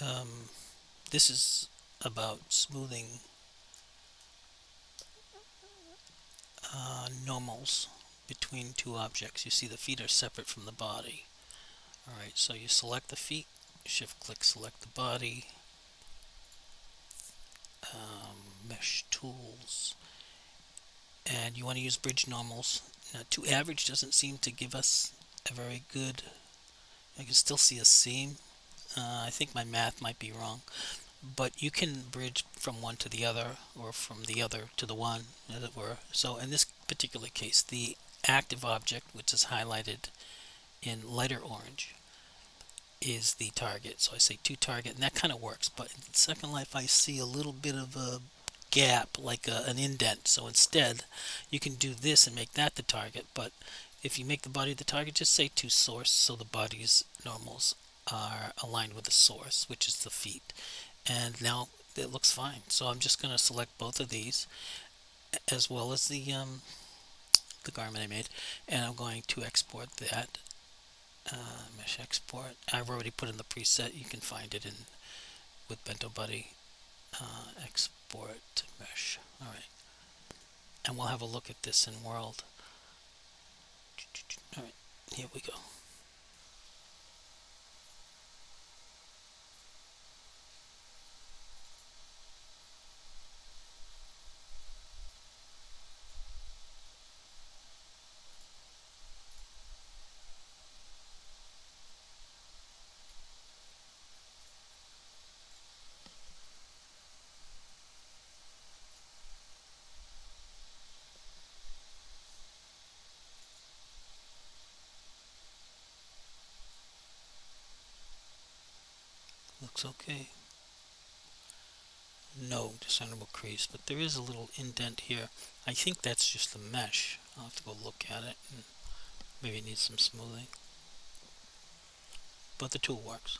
Um, this is about smoothing normals between two objects. You see the feet are separate from the body. Alright, so you select the feet, shift click select the body, mesh tools, and you want to use bridge normals. Now, to average doesn't seem to give us a very good, I can still see a seam. I think my math might be wrong, but you can bridge from one to the other or from the other to the one, as it were. So in this particular case, the active object, which is highlighted in lighter orange, is the target. So I say to target, and that kind of works. But in Second Life, I see a little bit of a gap, like an indent. So instead, you can do this and make that the target. But if you make the body the target, just say to source, so the body's normals are aligned with the source, which is the feet. And now it looks fine. So I'm just going to select both of these, as well as the garment I made, and I'm going to export that. Mesh export. I've already put in the preset. You can find it in with Bento Buddy. Export to mesh. All right, and we'll have a look at this in world. All right, here we go. Looks okay. No discernible crease, but there is a little indent here. I think that's just the mesh. I'll have to go look at it, and maybe it needs some smoothing. But the tool works.